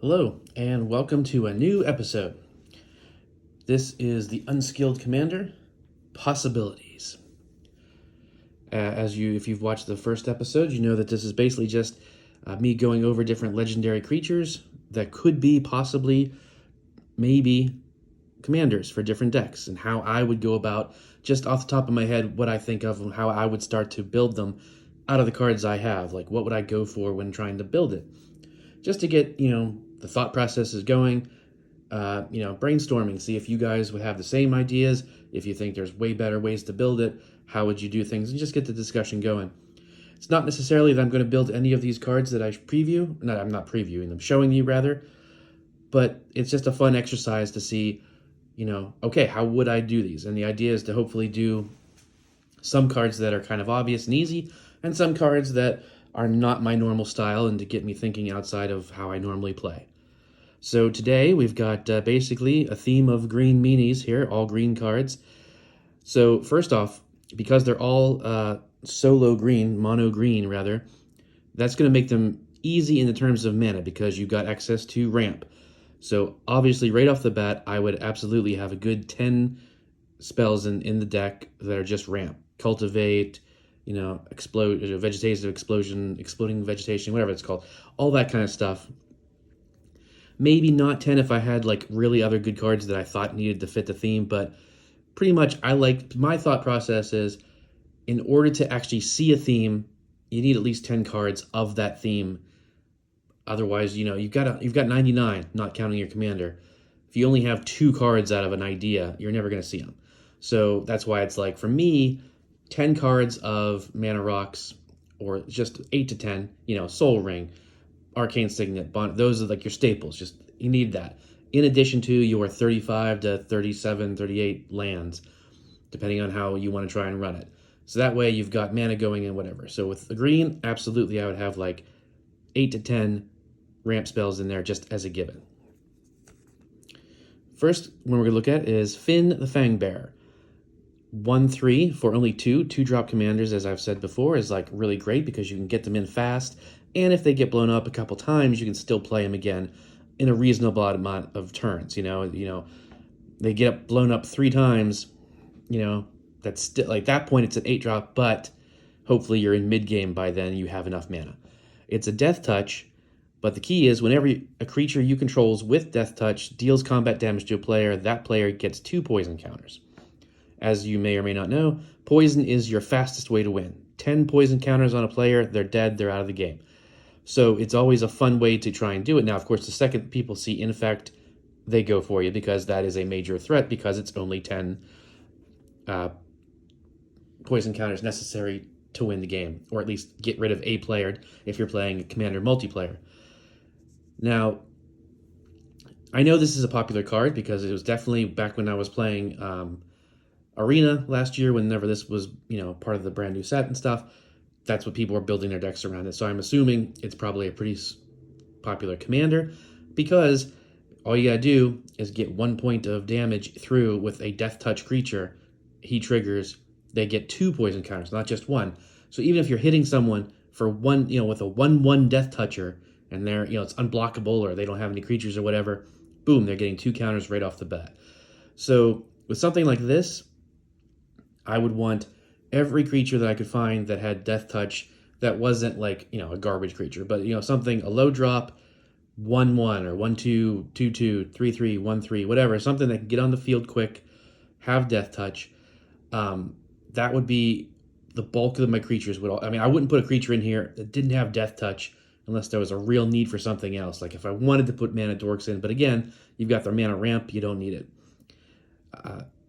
Hello, and welcome to a new episode. This is the Unskilled Commander Possibilities. If you've watched the first episode, you know that this is basically just me going over different legendary creatures that could be possibly, maybe, commanders for different decks, and how I would go about, just off the top of my head, what I think of and how I would start to build them out of the cards I have. Like, what would I go for when trying to build it? Just to get, the thought process is going, brainstorming, see if you guys would have the same ideas, if you think there's way better ways to build it, how would you do things, and just get the discussion going. It's not necessarily that I'm going to build any of these cards that I preview. No, I'm not previewing them, showing you rather, but it's just a fun exercise to see, okay, how would I do these? And the idea is to hopefully do some cards that are kind of obvious and easy, and some cards that are not my normal style, and to get me thinking outside of how I normally play. So today we've got basically a theme of green meanies here, all green cards. So first off, because they're all solo green, mono green rather, that's going to make them easy in the terms of mana because you've got access to ramp. So obviously right off the bat, I would absolutely have a good 10 spells in the deck that are just ramp. Cultivate, explode, vegetative explosion, exploding vegetation, whatever it's called, all that kind of stuff. Maybe not 10 if I had like really other good cards that I thought needed to fit the theme, but pretty much my thought process is, in order to actually see a theme, you need at least 10 cards of that theme. Otherwise, you've got 99, not counting your commander. If you only have 2 cards out of an idea, you're never going to see them. So that's why it's like, for me, 10 cards of Mana Rocks, or just 8 to 10, Soul Ring, Arcane Signet, those are like your staples. Just, you need that. In addition to your 35 to 37, 38 lands, depending on how you want to try and run it. So that way you've got mana going in, whatever. So with the green, absolutely I would have like 8 to 10 ramp spells in there just as a given. First one we're going to look at is Fynn the Fangbearer. 1/3 for only 2-drop commanders, as I've said before, is like really great because you can get them in fast. And if they get blown up a couple times, you can still play them again in a reasonable amount of turns. They get blown up 3 times. That's still, like, that point it's an 8-drop, but hopefully you're in mid game by then. You have enough mana. It's a death touch, but the key is whenever a creature you control's with death touch deals combat damage to a player, that player gets 2 poison counters. As you may or may not know, poison is your fastest way to win. 10 poison counters on a player, they're dead, they're out of the game. So it's always a fun way to try and do it. Now, of course, the second people see Infect, they go for you because that is a major threat because it's only 10 poison counters necessary to win the game, or at least get rid of a player if you're playing Commander multiplayer. Now, I know this is a popular card because it was definitely back when I was playing Arena last year, whenever this was, part of the brand new set and stuff. That's what people were building their decks around it. So I'm assuming it's probably a pretty popular commander because all you gotta do is get 1 point of damage through with a death touch creature. He triggers, they get 2 poison counters, not just 1. So even if you're hitting someone for 1, with a 1/1 death toucher, and they're, it's unblockable or they don't have any creatures or whatever, boom, they're getting 2 counters right off the bat. So with something like this, I would want every creature that I could find that had death touch that wasn't like, a garbage creature, but, something, a low drop, 1/1 or 1/2, 2/2, 3/3, 1/3, whatever, something that can get on the field quick, have death touch. That would be the bulk of my creatures. I wouldn't put a creature in here that didn't have death touch unless there was a real need for something else. Like if I wanted to put Mana Dorks in, but again, you've got their mana ramp, you don't need it.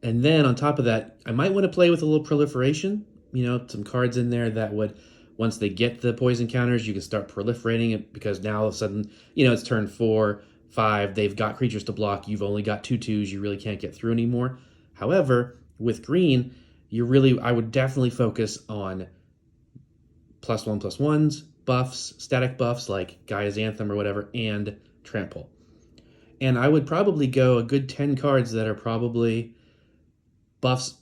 And then on top of that, I might want to play with a little proliferation, some cards in there that would, once they get the poison counters, you can start proliferating it because now all of a sudden, it's turn 4, 5, they've got creatures to block, you've only got 2/2s, you really can't get through anymore. However, with green, I would definitely focus on +1/+1s, buffs, static buffs like Gaia's Anthem or whatever, and Trample. And I would probably go a good 10 cards that are probably buffs,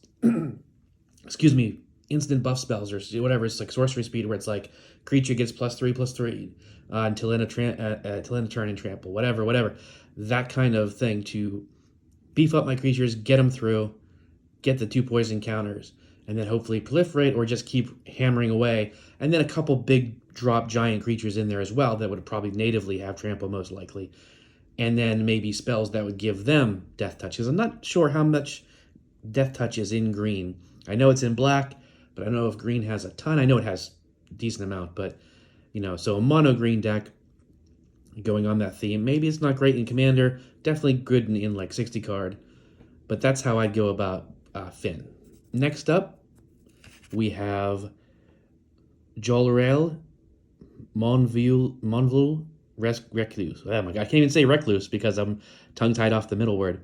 excuse me, instant buff spells or whatever. It's like sorcery speed where it's like creature gets +3/+3 until end of turn and trample, whatever. That kind of thing to beef up my creatures, get them through, get the 2 poison counters, and then hopefully proliferate or just keep hammering away. And then a couple big drop giant creatures in there as well that would probably natively have trample most likely. And then maybe spells that would give them death touches. I'm not sure how much death touch is in green. I know it's in black, but I don't know if green has a ton. I know it has a decent amount, but so a mono green deck going on that theme. Maybe it's not great in Commander, definitely good in like 60 card, but that's how I'd go about Finn. Next up, we have Jolrael Monvul Recluse. Oh my god, I can't even say Recluse because I'm tongue-tied off the middle word.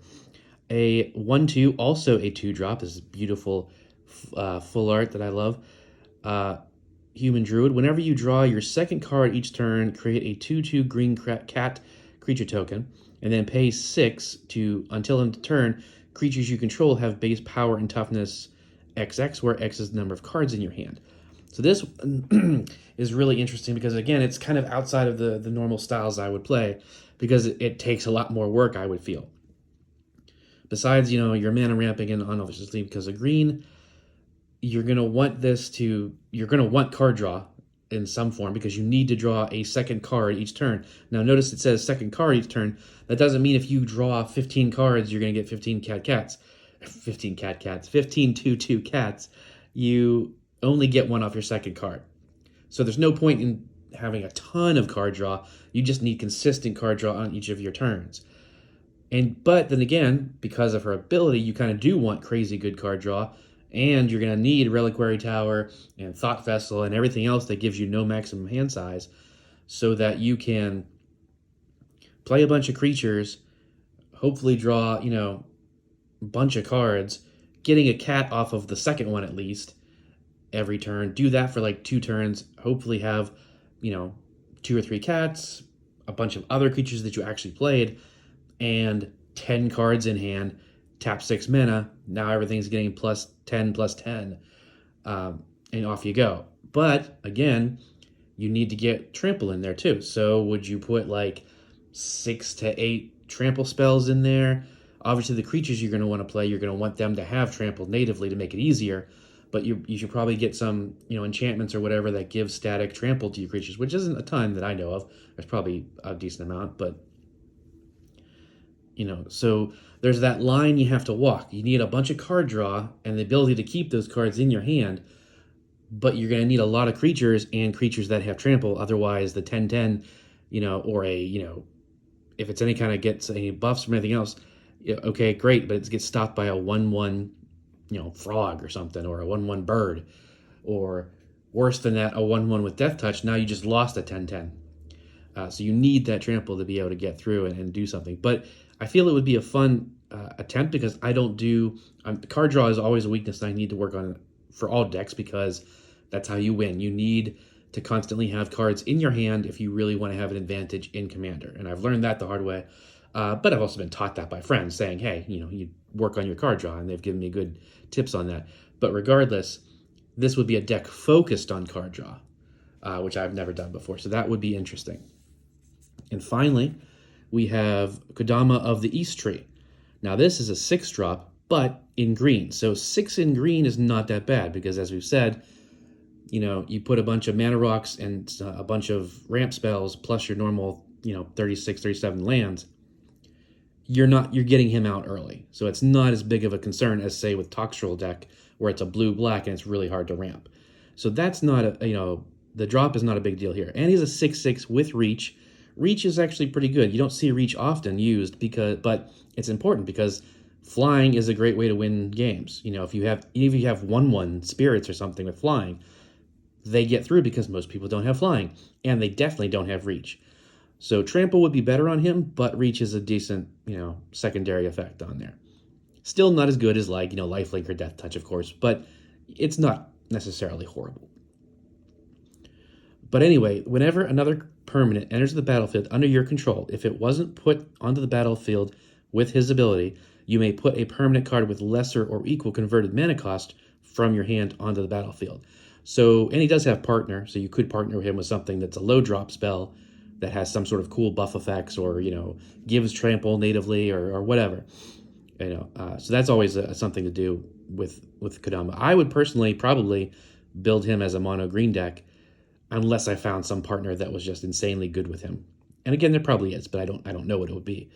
A 1/2, also a 2-drop. This is beautiful full art that I love. Human Druid. Whenever you draw your second card each turn, create a 2/2 green cat creature token, and then pay 6 to, until end of turn, creatures you control have base power and toughness XX, where X is the number of cards in your hand. So this is really interesting because, again, it's kind of outside of the normal styles I would play because it takes a lot more work, I would feel. Besides, your mana ramping and obviously because of green, you're going to want card draw in some form because you need to draw a second card each turn. Now, notice it says second card each turn. That doesn't mean if you draw 15 cards, you're going to get 15 cats. 15 2/2 cats. You only get one off your second card. So there's no point in having a ton of card draw. You just need consistent card draw on each of your turns. But then again, because of her ability, you kind of do want crazy good card draw, and you're going to need Reliquary Tower and Thought Vessel and everything else that gives you no maximum hand size so that you can play a bunch of creatures, hopefully draw, a bunch of cards, getting a cat off of the second one at least every turn. Do that for like 2 turns, hopefully have, 2 or 3 cats, a bunch of other creatures that you actually played, and 10 cards in hand, tap 6 mana. Now everything's getting +10, and off you go. But again, you need to get trample in there too. So would you put like 6 to 8 trample spells in there? Obviously, the creatures you're going to want to play, you're going to want them to have trample natively to make it easier. But you should probably get some, enchantments or whatever that give static trample to your creatures, which isn't a ton that I know of. There's probably a decent amount, but so there's that line you have to walk. You need a bunch of card draw and the ability to keep those cards in your hand, but you're going to need a lot of creatures and creatures that have trample. Otherwise, the 10/10, or if it's any kind of gets any buffs from anything else, okay, great, but it gets stopped by a 1/1, frog or something, or a 1/1 bird, or worse than that, a 1/1 with death touch. Now you just lost a 10/10. So you need that trample to be able to get through and do something. But I feel it would be a fun attempt because I don't do card draw is always a weakness that I need to work on for all decks because that's how you win. You need to constantly have cards in your hand if you really want to have an advantage in Commander. And I've learned that the hard way. But I've also been taught that by friends saying, hey, you work on your card draw, and they've given me good tips on that. But regardless, this would be a deck focused on card draw, which I've never done before. So that would be interesting. And finally, we have Kodama of the East Tree. Now, this is a 6-drop, but in green. So 6 in green is not that bad because, as we've said, you put a bunch of mana rocks and a bunch of ramp spells plus your normal, 36, 37 lands. You're getting him out early. So it's not as big of a concern as, say, with Toxtrol deck where it's a blue-black and it's really hard to ramp. So that's not the drop is not a big deal here. And he's a 6/6 with reach. Reach is actually pretty good. You don't see reach often used but it's important because flying is a great way to win games. If you have 1/1 spirits or something with flying, they get through because most people don't have flying, and they definitely don't have reach. So trample would be better on him, but reach is a decent, secondary effect on there. Still not as good as lifelink or death touch, of course, but it's not necessarily horrible. But anyway, whenever another permanent enters the battlefield under your control, if it wasn't put onto the battlefield with his ability, you may put a permanent card with lesser or equal converted mana cost from your hand onto the battlefield. So, and he does have partner, so you could partner him with something that's a low drop spell that has some sort of cool buff effects, or gives trample natively, or whatever. So that's always something to do with Kodama. I would personally probably build him as a mono green deck, unless I found some partner that was just insanely good with him. And again, there probably is, but I don't know what it would be.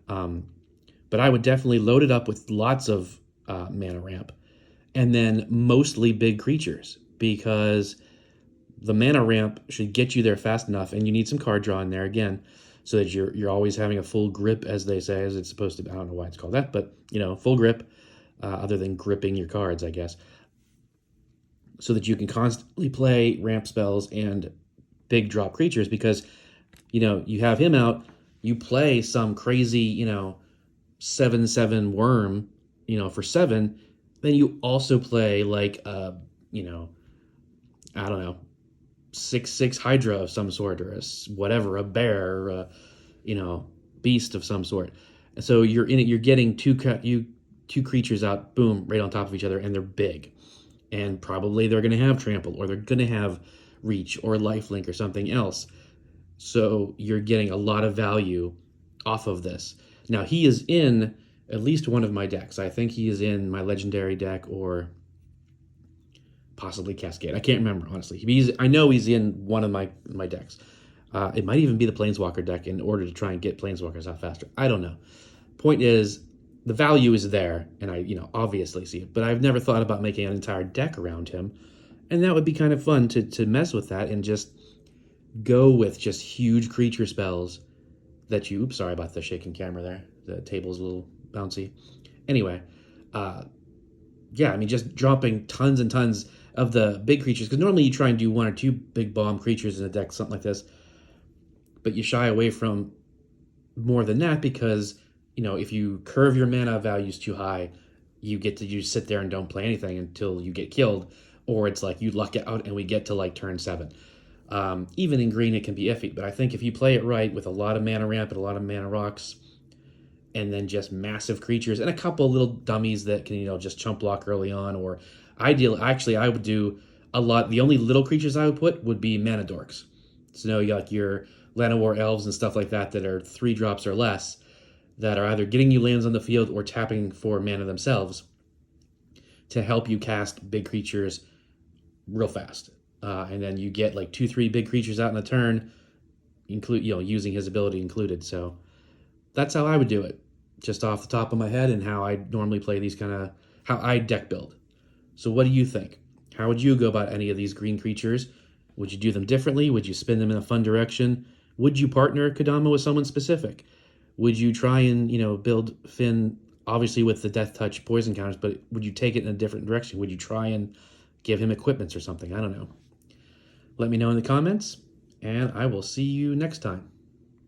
But I would definitely load it up with lots of mana ramp, and then mostly big creatures, because the mana ramp should get you there fast enough, and you need some card draw in there again, so that you're always having a full grip, as they say, as it's supposed to be. I don't know why it's called that, but full grip, other than gripping your cards, I guess, so that you can constantly play ramp spells and big drop creatures. Because you have him out, you play some crazy 7/7 worm for 7, then you also play like I don't know, 6/6 Hydra of some sort, or a bear, or beast of some sort. And so you're getting two creatures out, boom, right on top of each other, and they're big, and probably they're going to have trample, or they're going to have reach, or lifelink, or something else. So you're getting a lot of value off of this. Now, he is in at least one of my decks. I think he is in my legendary deck, or possibly Cascade. I can't remember, honestly. I know he's in one of my decks. It might even be the Planeswalker deck, in order to try and get Planeswalkers out faster. I don't know. Point is, the value is there, and I obviously see it. But I've never thought about making an entire deck around him, and that would be kind of fun to mess with that, and just go with just huge creature spells that you... Oops, sorry about the shaking camera there. The table's a little bouncy. Anyway, yeah, I mean, just dropping tons and tons of the big creatures, because normally you try and do 1 or 2 big bomb creatures in a deck, something like this, but you shy away from more than that, because if you curve your mana values too high, you just sit there and don't play anything until you get killed, or it's like you luck out and we get to like turn 7. Even in green it can be iffy, but I think if you play it right, with a lot of mana ramp and a lot of mana rocks, and then just massive creatures and a couple little dummies that can just chump block early on, or actually I would do a lot. The only little creatures I would put would be mana dorks. So you got your Llanowar elves and stuff like that are 3 drops or less, that are either getting you lands on the field or tapping for mana themselves to help you cast big creatures real fast. And then you get like 2-3 big creatures out in a turn, using his ability included. So that's how I would do it, just off the top of my head, and how I normally play these how I deck build. So what do you think? How would you go about any of these green creatures? Would you do them differently? Would you spin them in a fun direction? Would you partner Kodama with someone specific? Would you try and, build Finn, obviously with the Death Touch poison counters, but would you take it in a different direction? Would you try and give him equipments or something? I don't know. Let me know in the comments, and I will see you next time.